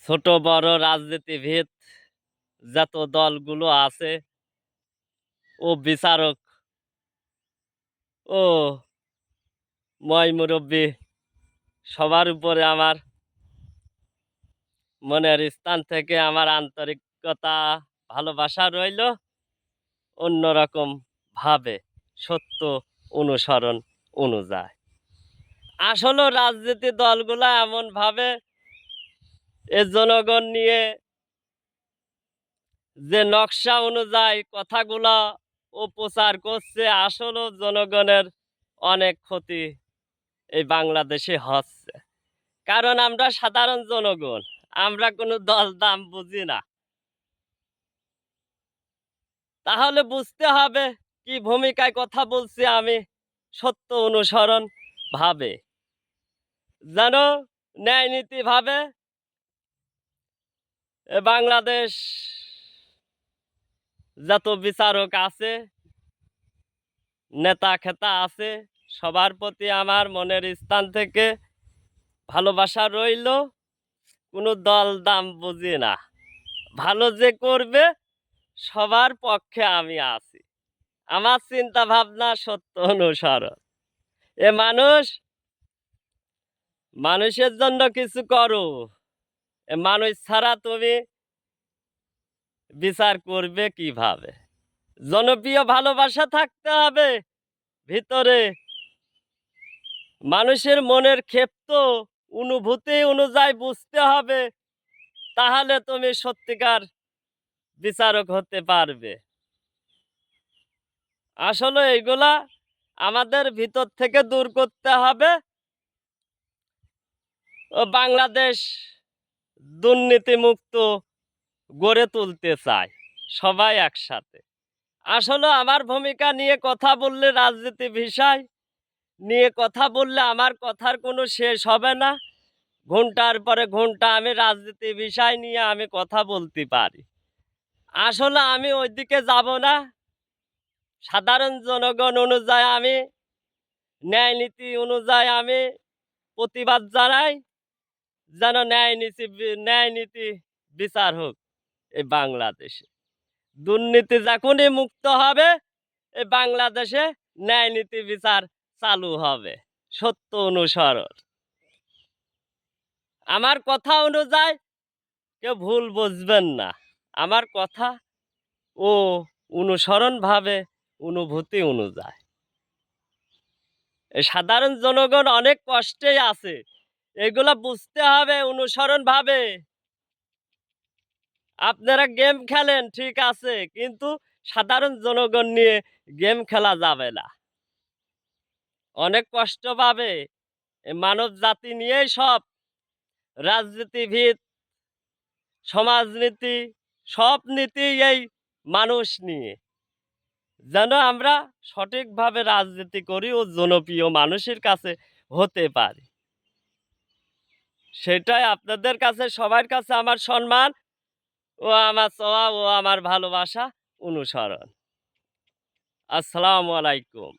ছোট বড় রাজনীতিবিদ যত দলগুলো আছে ও বিচারক ও ময়-মুরব্বি সবার উপরে আমার মনের স্থান থেকে আমার আন্তরিকতা ভালোবাসা রইল অন্যরকম ভাবে সত্য অনুসরণ অনুযায়ী। আসলে রাজনীতি দলগুলা এমন ভাবে এ জনগণ নিয়ে যে নকশা অনুযায়ী কথাগুলা ও প্রচার করছে, আসলে জনগণের অনেক ক্ষতি এই বাংলাদেশে হচ্ছে। কারণ আমরা সাধারণ জনগণ, আমরা কোনো দল দাম বুঝি না। তাহলে বুঝতে হবে কি ভূমিকায় কথা বলছি আমি, সত্য অনুসরণ ভাবে যেন ন্যায় নীতি ভাবে বাংলাদেশ যত বিচারক আছে, নেতা খেতা আছে, সবার প্রতি আমার মনের স্থান থেকে ভালোবাসা রইল। কোনো দল দাম বুঝি না, ভালো যে করবে সবার পক্ষে আমি আছি। আমার চিন্তা ভাবনা সত্য অনুসরণ। এ মানুষের জন্য কিছু করো, এ মানুষ ছাড়া তুমি বিচার করবে কিভাবে? জনপ্রিয় ভালোবাসা থাকতে হবে ভিতরে, মানুষের মনের ক্ষেপ্ত অনুভূতি অনুযায়ী বুঝতে হবে, তাহলে তুমি সত্যিকার বিচারক হতে পারবে। আসলে এইগুলা আমাদের ভিতর থেকে দূর করতে হবে। ও বাংলাদেশ দুর্নীতিমুক্ত গড়ে তুলতে চায় সবাই একসাথে। আসলে আমার ভূমিকা নিয়ে কথা বললে, রাজনীতি বিষয় নিয়ে কথা বললে আমার কথার কোনো শেষ হবে না। ঘন্টার পরে ঘন্টা আমি রাজনীতি বিষয় নিয়ে আমি কথা বলতে পারি। আসলে আমি ওইদিকে যাব না। সাধারণ জনগণ অনুযায়ী আমি ন্যায় নীতি অনুযায়ী আমি প্রতিবাদ জানাই, যেন ন্যায় নীতি বিচার হোক এই বাংলাদেশে। দুর্নীতি যখনই মুক্ত হবে এই বাংলাদেশে ন্যায় নীতি বিচার চালু হবে, সত্য অনুসরণ। আমার কথা অনুযায়ী কেউ ভুল বুঝবেন না। আমার কথা ও অনুসরণ ভাবে অনুভূতি অনুযায়ী। সাধারণ জনগণ অনেক কষ্টেই আছে, এগুলা বুঝতে হবে অনুসরণ ভাবে। আপনারা গেম খেলেন ঠিক আছে, কিন্তু সাধারণ জনগণ নিয়ে গেম খেলা যাবে না। অনেক কষ্ট পাবে। মানব জাতি নিয়েই সব রাজনীতিবিদ, সমাজনীতি, সব নীতি এই মানুষ নিয়ে। যেন আমরা সঠিকভাবে রাজনীতি করি ও জনপ্রিয় মানুষের কাছে হতে পারি, সেটাই আপনাদের কাছে সবার কাছে আমার সম্মান ও আমার চাওয়া ও আমার ভালোবাসা অনুসরণ। আসসালামু আলাইকুম।